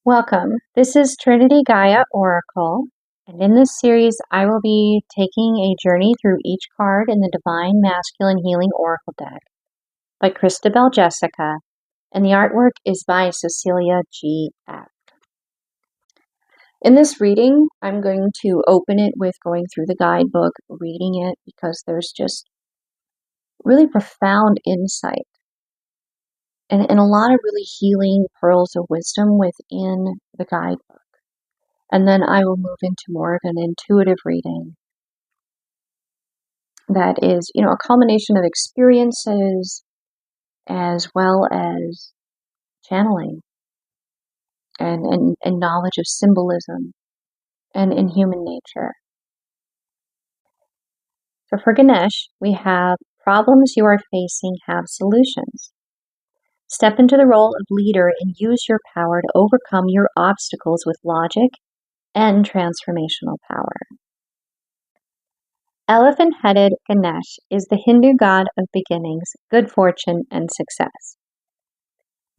Welcome. This is Trinity Gaia Oracle, and in this series, I will be taking a journey through each card in the Divine Masculine Healing Oracle deck by Christabel Jessica, and the artwork is by Cecilia G.F. In this reading, I'm going to open it with going through the guidebook, reading it, because there's just really profound insight and a lot of really healing pearls of wisdom within the guidebook. And then I will move into more of an intuitive reading that is, a culmination of experiences as well as channeling and knowledge of symbolism and in human nature. So for Ganesh, we have problems you are facing have solutions. Step into the role of leader and use your power to overcome your obstacles with logic and transformational power. Elephant-headed Ganesh is the Hindu god of beginnings, good fortune, and success.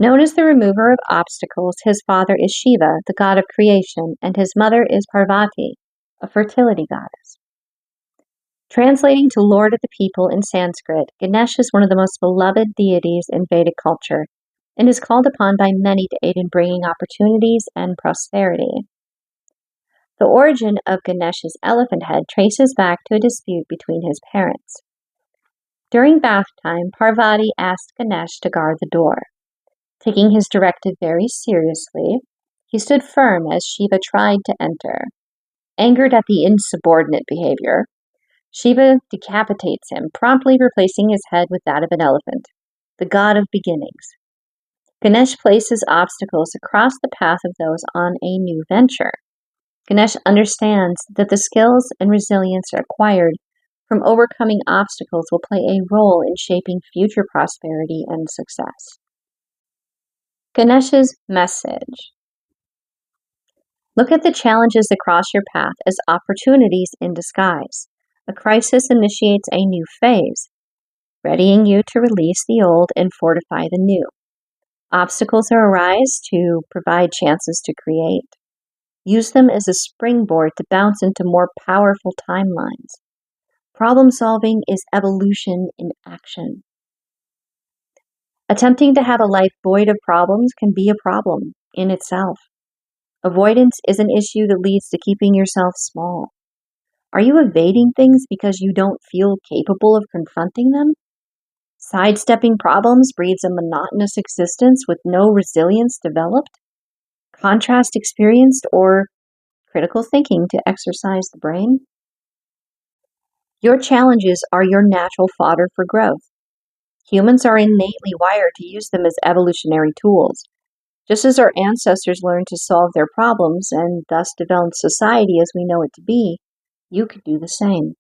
Known as the remover of obstacles, his father is Shiva, the god of creation, and his mother is Parvati, a fertility goddess. Translating to Lord of the People in Sanskrit, Ganesh is one of the most beloved deities in Vedic culture and is called upon by many to aid in bringing opportunities and prosperity. The origin of Ganesh's elephant head traces back to a dispute between his parents. During bath time, Parvati asked Ganesh to guard the door. Taking his directive very seriously, he stood firm as Shiva tried to enter. Angered at the insubordinate behavior, Shiva decapitates him, promptly replacing his head with that of an elephant, the god of beginnings. Ganesh places obstacles across the path of those on a new venture. Ganesh understands that the skills and resilience acquired from overcoming obstacles will play a role in shaping future prosperity and success. Ganesh's message. Look at the challenges across your path as opportunities in disguise. A crisis initiates a new phase, readying you to release the old and fortify the new. Obstacles arise to provide chances to create. Use them as a springboard to bounce into more powerful timelines. Problem solving is evolution in action. Attempting to have a life void of problems can be a problem in itself. Avoidance is an issue that leads to keeping yourself small. Are you evading things because you don't feel capable of confronting them? Sidestepping problems breeds a monotonous existence with no resilience developed. Contrast experienced or critical thinking to exercise the brain. Your challenges are your natural fodder for growth. Humans are innately wired to use them as evolutionary tools. Just as our ancestors learned to solve their problems and thus developed society as we know it to be, you could do the same.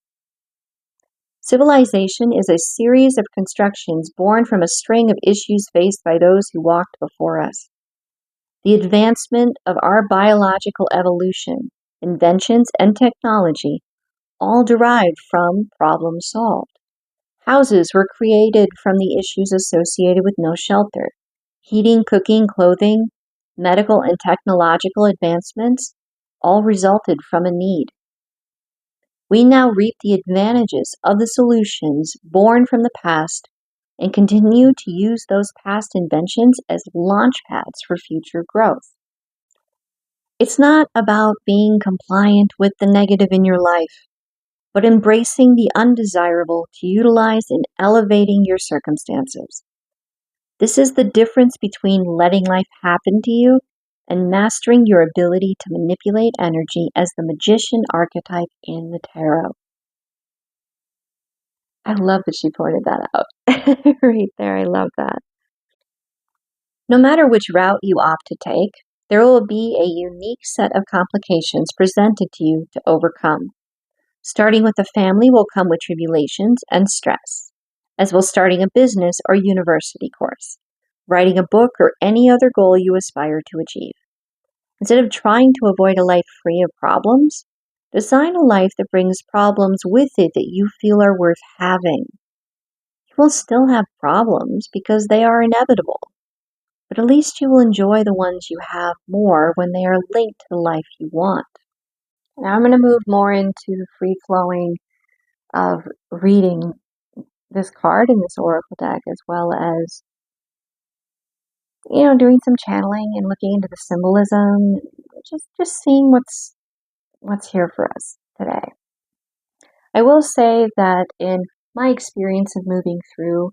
Civilization is a series of constructions born from a string of issues faced by those who walked before us. The advancement of our biological evolution, inventions, and technology all derived from problems solved. Houses were created from the issues associated with no shelter. Heating, cooking, clothing, medical and technological advancements all resulted from a need. We now reap the advantages of the solutions born from the past and continue to use those past inventions as launch pads for future growth. It's not about being compliant with the negative in your life, but embracing the undesirable to utilize in elevating your circumstances. This is the difference between letting life happen to you and mastering your ability to manipulate energy as the magician archetype in the tarot. I love that she pointed that out. Right there, I love that. No matter which route you opt to take, there will be a unique set of complications presented to you to overcome. Starting with a family will come with tribulations and stress, as will starting a business or university course, writing a book, or any other goal you aspire to achieve. Instead of trying to avoid a life free of problems, design a life that brings problems with it that you feel are worth having. You will still have problems because they are inevitable. but at least you will enjoy the ones you have more when they are linked to the life you want. Now I'm going to move more into the free-flowing of reading this card in this oracle deck, as well as, doing some channeling and looking into the symbolism, just seeing what's here for us today. I will say that in my experience of moving through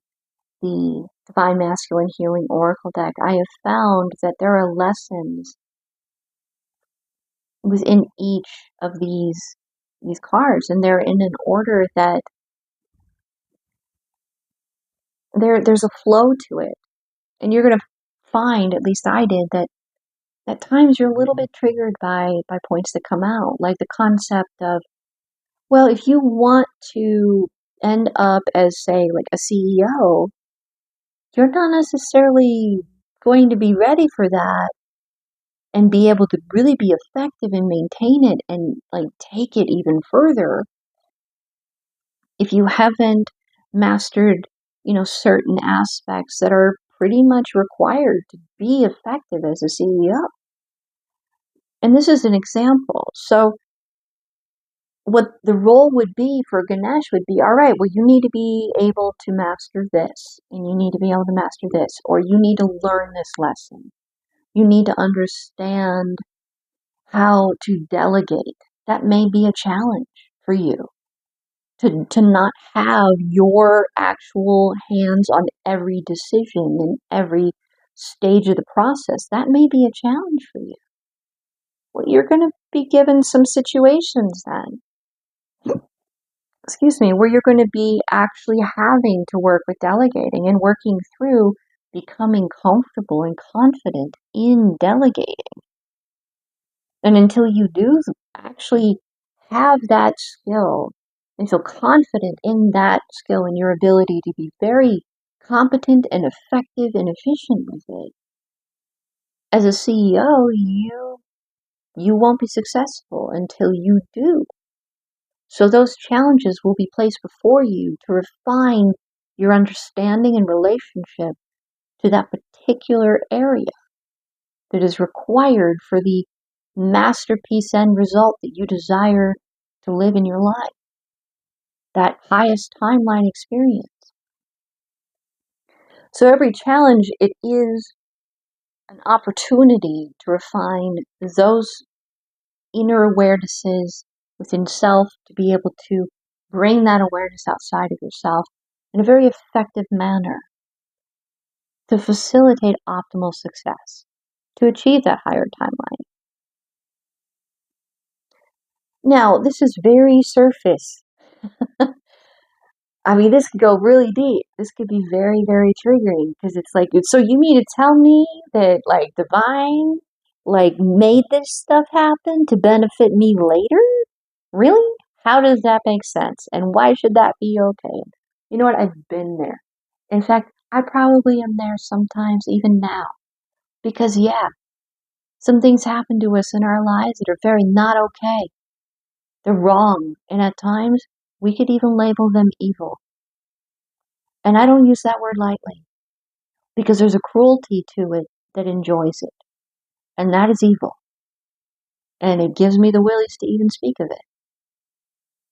the Divine Masculine Healing Oracle deck, I have found that there are lessons within each of these cards, and they're in an order that there's a flow to it. And you're going to find, at least I did, that at times you're a little bit triggered by points that come out, like the concept of, well, if you want to end up as, say, like a CEO, you're not necessarily going to be ready for that and be able to really be effective and maintain it and like take it even further if you haven't mastered, certain aspects that are pretty much required to be effective as a CEO. And this is an example. So what the role would be for Ganesh would be, all right, well, you need to be able to master this, and you need to be able to master this, or you need to learn this lesson. You need to understand how to delegate. That may be a challenge for you. To not have your actual hands on every decision and every stage of the process, that may be a challenge for you. Well, you're going to be given some situations then, where you're going to be actually having to work with delegating and working through becoming comfortable and confident in delegating. And until you do actually have that skill and feel confident in that skill and your ability to be very competent and effective and efficient with it, as a CEO, you won't be successful until you do. So those challenges will be placed before you to refine your understanding and relationship to that particular area that is required for the masterpiece end result that you desire to live in your life, that highest timeline experience. So every challenge, it is an opportunity to refine those inner awarenesses within self, to be able to bring that awareness outside of yourself in a very effective manner to facilitate optimal success, to achieve that higher timeline. Now, this is very surface. I mean, this could go really deep. This could be very, very triggering, because it's like, so you mean to tell me that, like, divine, like, made this stuff happen to benefit me later? Really? How does that make sense? And why should that be okay? You know what? I've been there. In fact, I probably am there sometimes, even now. Because, yeah, some things happen to us in our lives that are very not okay. They're wrong. And at times, we could even label them evil. And I don't use that word lightly, because there's a cruelty to it that enjoys it. And that is evil. And it gives me the willies to even speak of it.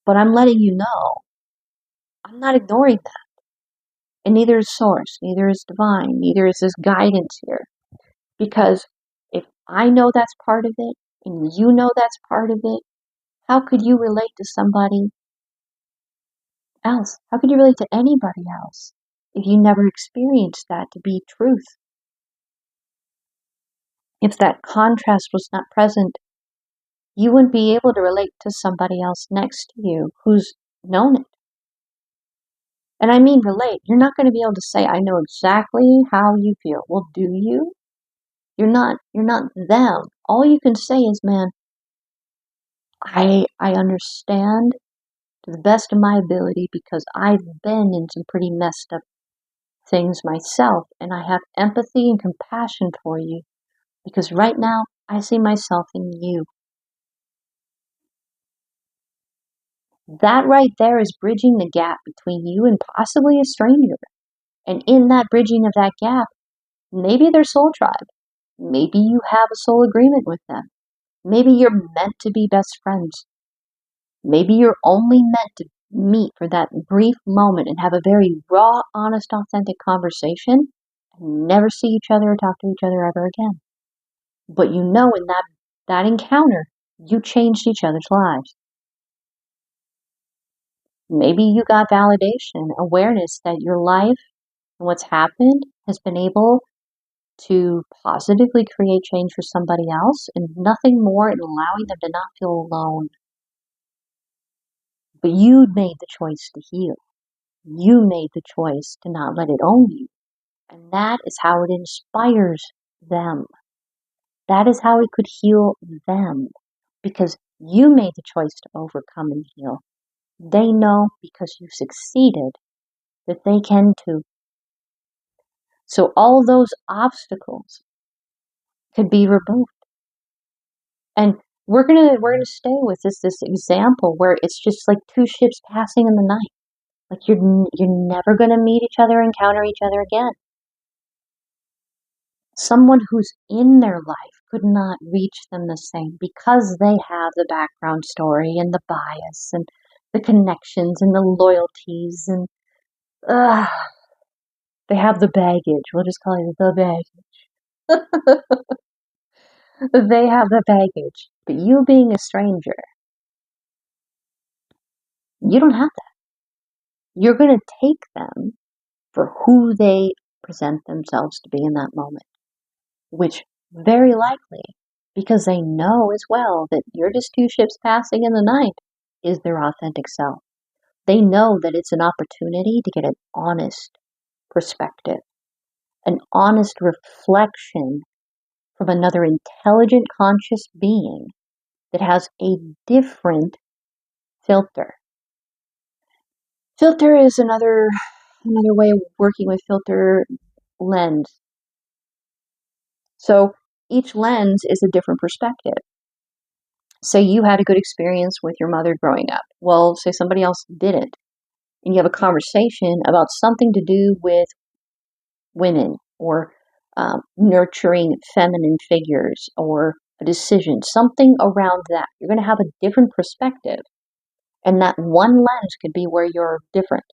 But I'm letting you know, I'm not ignoring that. And neither is Source, neither is Divine, neither is this guidance here. Because if I know that's part of it, and you know that's part of it, how could you relate to somebody else? How could you relate to anybody else if you never experienced that to be truth? If that contrast was not present, you wouldn't be able to relate to somebody else next to you who's known it. And I mean relate. You're not going to be able to say, I know exactly how you feel. Well, do you? You're not them. All you can say is, man, I understand to the best of my ability, because I've been in some pretty messed up things myself, and I have empathy and compassion for you, because right now I see myself in you. That right there is bridging the gap between you and possibly a stranger. And in that bridging of that gap, Maybe they're soul tribe. Maybe you have a soul agreement with them. Maybe you're meant to be best friends. Maybe you're only meant to meet for that brief moment and have a very raw, honest, authentic conversation and never see each other or talk to each other ever again. But you know, in that encounter, you changed each other's lives. Maybe you got validation, awareness that your life and what's happened has been able to positively create change for somebody else, and nothing more in allowing them to not feel alone. But you made the choice to heal. You made the choice to not let it own you. And that is how it inspires them. That is how it could heal them. Because you made the choice to overcome and heal. They know because you succeeded that they can too. So all those obstacles could be removed. And we're gonna stay with this example where it's just like two ships passing in the night. Like you're never gonna meet each other, encounter each other again. Someone who's in their life could not reach them the same because they have the background story and the bias and the connections and the loyalties and they have the baggage. We'll just call it the baggage. They have the baggage. But you being a stranger, you don't have that. You're going to take them for who they present themselves to be in that moment, which very likely, because they know as well that you're just two ships passing in the night, is their authentic self. They know that it's an opportunity to get an honest perspective, an honest reflection from another intelligent, conscious being that has a different filter. Filter is another way of working with filter lens. So each lens is a different perspective. Say you had a good experience with your mother growing up. Well, say somebody else didn't. And you have a conversation about something to do with women or nurturing feminine figures or a decision, something around that. You're going to have a different perspective. And that one lens could be where you're different.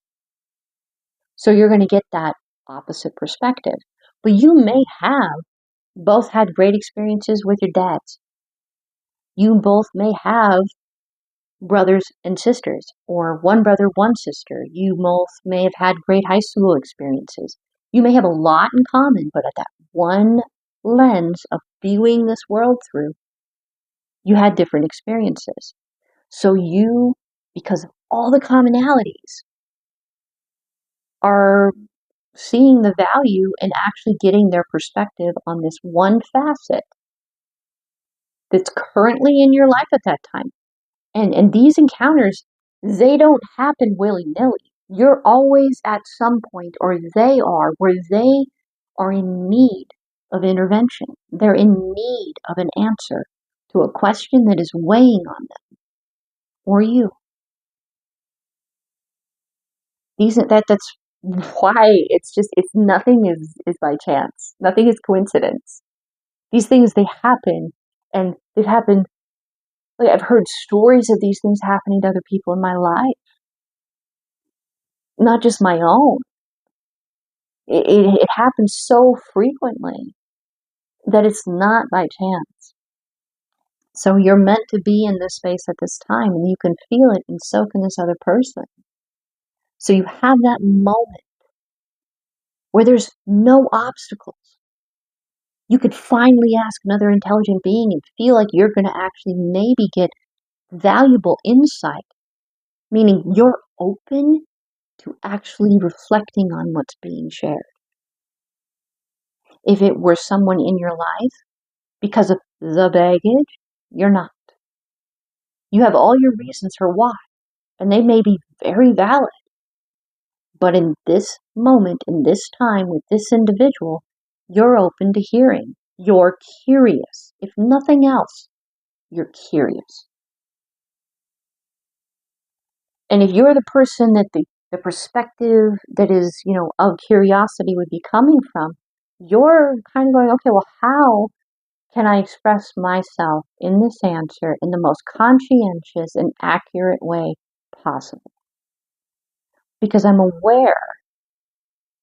So you're going to get that opposite perspective. But you may have both had great experiences with your dads. You both may have brothers and sisters, or one brother, one sister. You both may have had great high school experiences. You may have a lot in common, but at that one lens of viewing this world through, you had different experiences. So you, because of all the commonalities, are seeing the value in actually getting their perspective on this one facet that's currently in your life at that time. And these encounters, they don't happen willy-nilly. You're always at some point, or they are, where they are in need of intervention. They're in need of an answer to a question that is weighing on them, or you. That's why it's nothing is by chance. Nothing is coincidence. These things, they happen, and they've happened. Like, I've heard stories of these things happening to other people in my life, not just my own. It happens so frequently that it's not by chance. So you're meant to be in this space at this time, and you can feel it and soak in this other person. So you have that moment where there's no obstacles. You could finally ask another intelligent being and feel like you're going to actually maybe get valuable insight, meaning you're open to actually reflecting on what's being shared. If it were someone in your life, because of the baggage, you're not. You have all your reasons for why, and they may be very valid. But in this moment, in this time, with this individual, you're open to hearing. You're curious. If nothing else, you're curious. And if you're the person that the perspective that is, of curiosity would be coming from, you're kind of going, okay, well, how can I express myself in this answer in the most conscientious and accurate way possible? Because I'm aware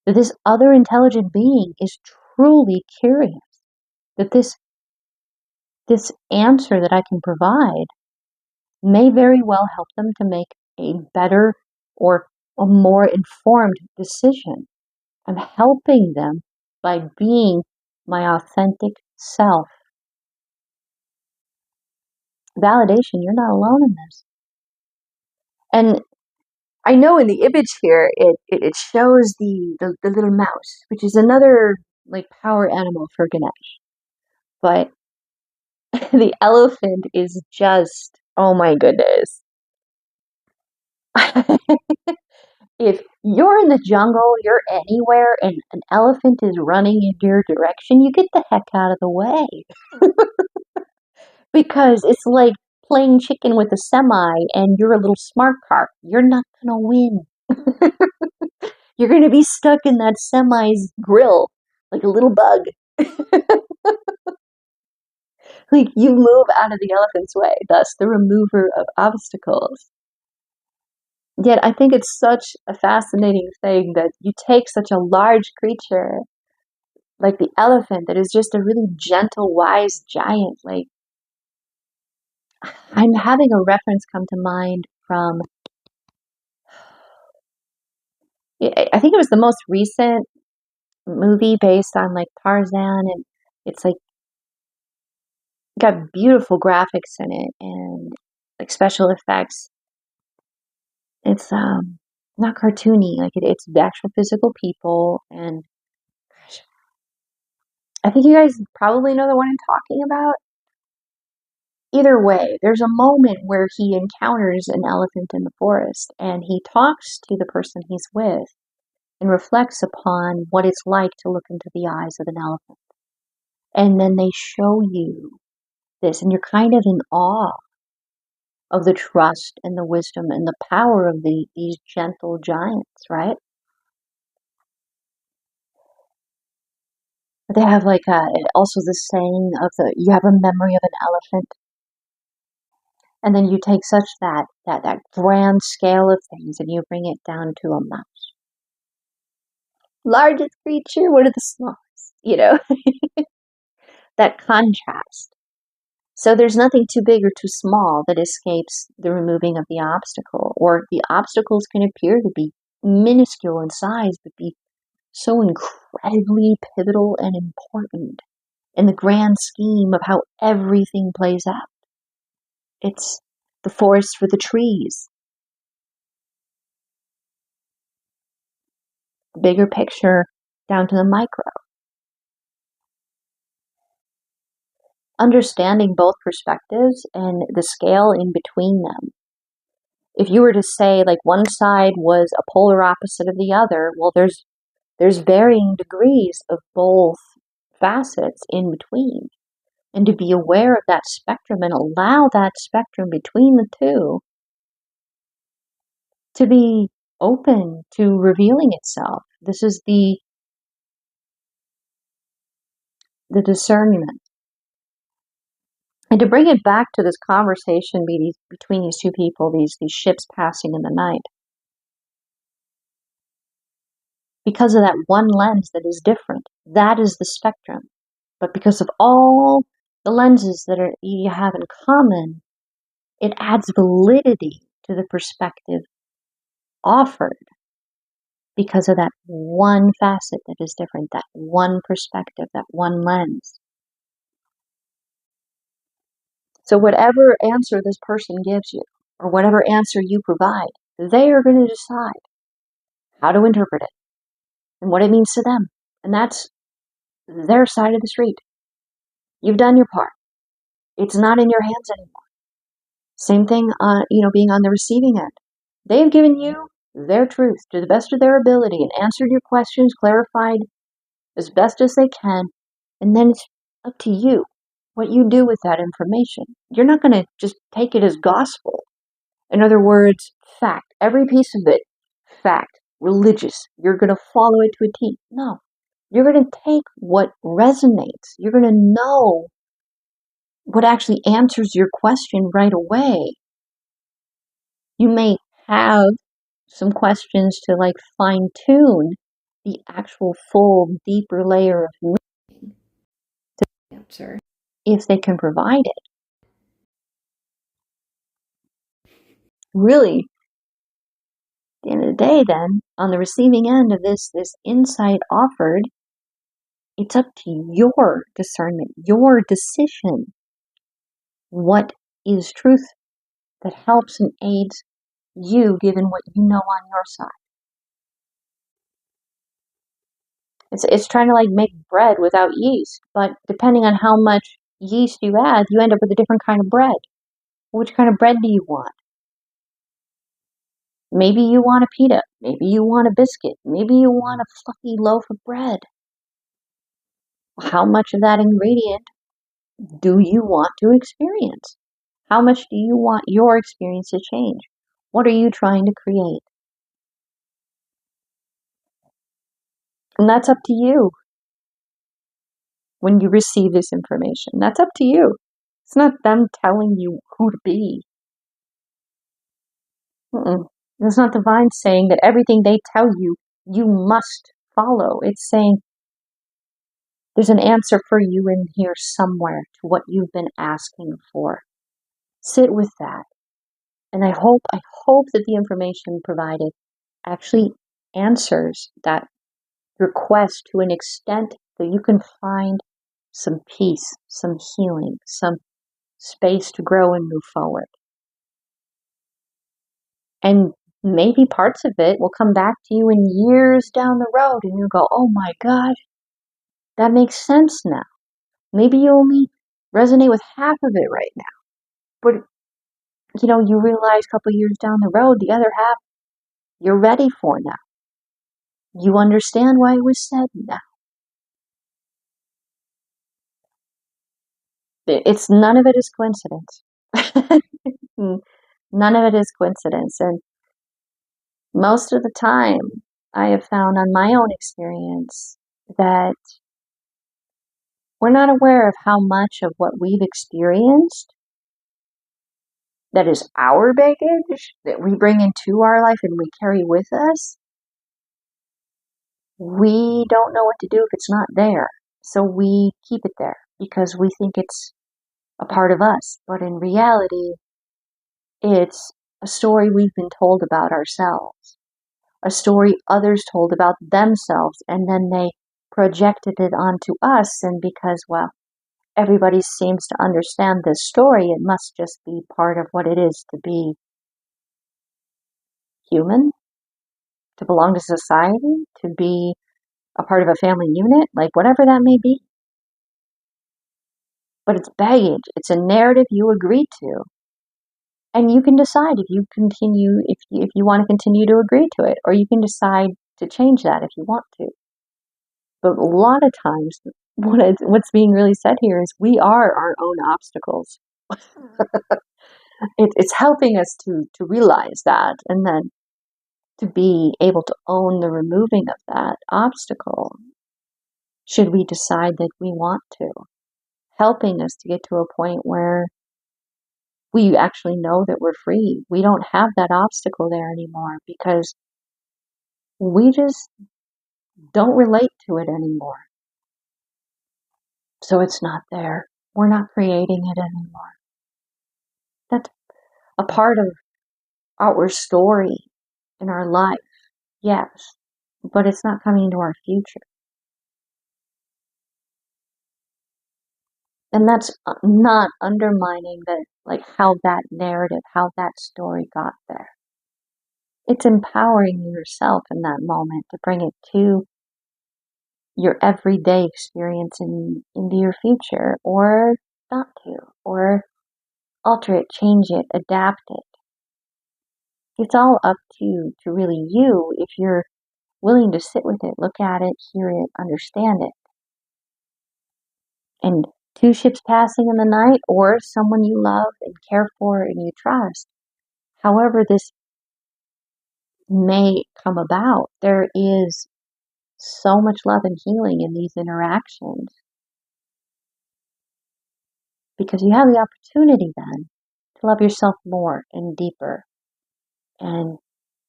that this other intelligent being is truly curious, that this answer that I can provide may very well help them to make a better or a more informed decision. I'm helping them by being my authentic self. Validation, you're not alone in this. And I know in the image here, it shows the little mouse, which is another like power animal for Ganesh. But the elephant is just, oh my goodness. If you're in the jungle, you're anywhere, and an elephant is running in your direction, you get the heck out of the way. Because it's like playing chicken with a semi and you're a little smart car. You're not going to win. You're going to be stuck in that semi's grill like a little bug. Like you move out of the elephant's way, thus the remover of obstacles. Yet I think it's such a fascinating thing that you take such a large creature like the elephant that is just a really gentle, wise giant. Like I'm having a reference come to mind from, I think it was the most recent movie based on like Tarzan, and it's like got beautiful graphics in it and like special effects. It's not cartoony, like it's the actual physical people, and gosh, I think you guys probably know the one I'm talking about. Either way, there's a moment where he encounters an elephant in the forest and he talks to the person he's with and reflects upon what it's like to look into the eyes of an elephant. And then they show you this, and you're kind of in awe of the trust and the wisdom and the power of these gentle giants, right? But they have like also the saying of you have a memory of an elephant, and then you take such that grand scale of things and you bring it down to a mouse. Largest creature, one of the smallest, that contrast. So there's nothing too big or too small that escapes the removing of the obstacle, or the obstacles can appear to be minuscule in size, but be so incredibly pivotal and important in the grand scheme of how everything plays out. It's the forest for the trees, the bigger picture down to the micro. Understanding both perspectives and the scale in between them. If you were to say like one side was a polar opposite of the other, well, there's varying degrees of both facets in between. And to be aware of that spectrum and allow that spectrum between the two to be open to revealing itself. This is the discernment. And to bring it back to this conversation between these two people, these ships passing in the night, because of that one lens that is different, that is the spectrum. But because of all the lenses that you have in common, it adds validity to the perspective offered because of that one facet that is different, that one perspective, that one lens. So whatever answer this person gives you, or whatever answer you provide, they are going to decide how to interpret it and what it means to them. And that's their side of the street. You've done your part. It's not in your hands anymore. Same thing, being on the receiving end. They've given you their truth to the best of their ability and answered your questions, clarified as best as they can. And then it's up to you what you do with that information. You're not going to just take it as gospel. In other words, fact. Every piece of it, fact. Religious. You're going to follow it to a T. No. You're going to take what resonates. You're going to know what actually answers your question right away. You may have some questions to like fine tune the actual full deeper layer of meaning to the answer if they can provide it. Really, at the end of the day, then, on the receiving end of this insight offered, it's up to your discernment, your decision. What is truth that helps and aids you, given what you know on your side? It's trying to like make bread without yeast, but depending on how much yeast you add, you end up with a different kind of bread. Which kind of bread do you want? Maybe you want a pita. Maybe you want a biscuit. Maybe you want a fluffy loaf of bread. How much of that ingredient do you want to experience? How much do you want your experience to change? What are you trying to create? And that's up to you when you receive this information. That's up to you. It's not them telling you who to be. It's not divine saying that everything they tell you, you must follow. It's saying there's an answer for you in here somewhere to what you've been asking for. Sit with that. And I hope that the information provided actually answers that request to an extent that you can find some peace, some healing, some space to grow and move forward. And maybe parts of it will come back to you in years down the road and you'll go, oh my God, that makes sense now. Maybe you only resonate with half of it right now. But, you realize a couple years down the road, the other half you're ready for now. You understand why it was said now. It's none of it is coincidence. None of it is coincidence. And most of the time, I have found on my own experience that we're not aware of how much of what we've experienced that is our baggage that we bring into our life and we carry with us. We don't know what to do if it's not there. So we keep it there because we think it's a part of us. But in reality, it's a story we've been told about ourselves, a story others told about themselves, and then they projected it onto us. And because, well, everybody seems to understand this story, it must just be part of what it is to be human, to belong to society, to be a part of a family unit, like whatever that may be. But it's baggage. It's a narrative you agree to. And you can decide if you want to continue to agree to it, or you can decide to change that if you want to. But a lot of times, what's being really said here is we are our own obstacles. It's helping us to realize that, and then to be able to own the removing of that obstacle, should we decide that we want to. Helping us to get to a point where we actually know that we're free. We don't have that obstacle there anymore because we just don't relate to it anymore. So it's not there. We're not creating it anymore. That's a part of our story in our life, yes, but it's not coming into our future. And that's not undermining how that narrative, how that story got there. It's empowering yourself in that moment to bring it to your everyday experience into your future, or not to, or alter it, change it, adapt it. It's all up to really you if you're willing to sit with it, look at it, hear it, understand it. And two ships passing in the night, or someone you love and care for and you trust, however this may come about, there is so much love and healing in these interactions, because you have the opportunity then to love yourself more and deeper and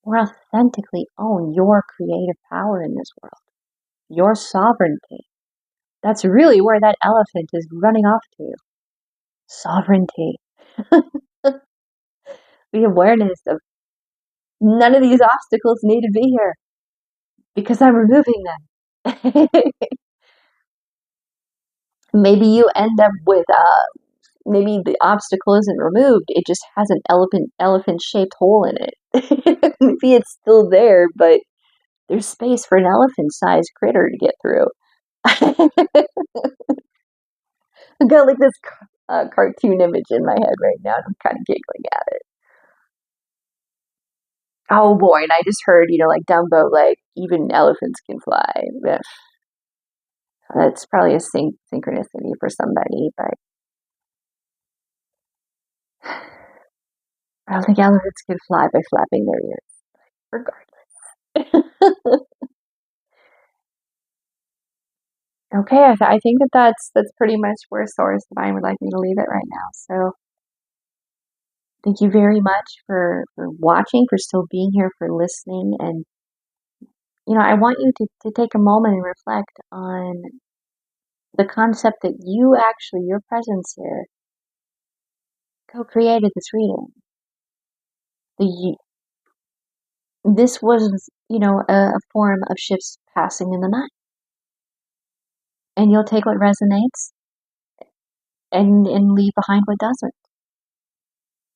more authentically own your creative power in this world, your sovereignty. That's really where that elephant is running off to. Sovereignty. The awareness of none of these obstacles need to be here because I'm removing them. Maybe you end up with maybe the obstacle isn't removed, it just has an elephant shaped hole in it. Maybe it's still there, but there's space for an elephant sized critter to get through. I've got like this cartoon image in my head right now, and I'm kind of giggling at it. Oh boy, and I just heard, like Dumbo, like even elephants can fly. Ugh. That's probably a synchronicity for somebody, but I don't think elephants can fly by flapping their ears, regardless. Okay, I think that's pretty much where Source Divine would like me to leave it right now. So thank you very much for watching, for still being here, for listening. And, I want you to take a moment and reflect on the concept that you actually, your presence here, co-created this reading. This was, a form of shifts passing in the night. And you'll take what resonates and leave behind what doesn't.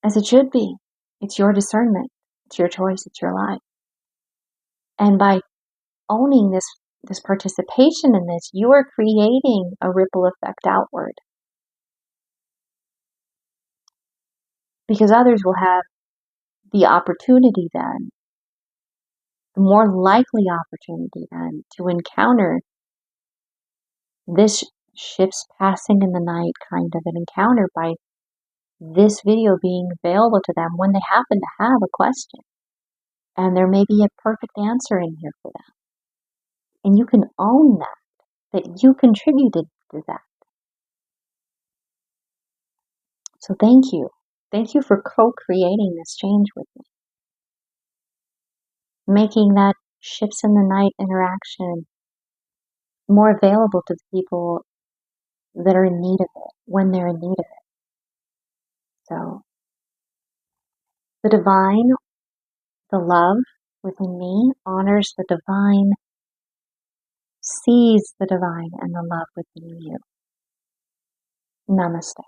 As it should be. It's your discernment. It's your choice. It's your life. And by owning this participation in this, you are creating a ripple effect outward. Because others will have the opportunity then, the more likely opportunity then, to encounter this ships passing in the night kind of an encounter by this video being available to them when they happen to have a question. And there may be a perfect answer in here for them. And you can own that you contributed to that. So thank you. Thank you for co-creating this change with me. Making that ships in the night interaction more available to the people that are in need of it, when they're in need of it. So the divine, the love within me honors the divine, sees the divine and the love within you. Namaste.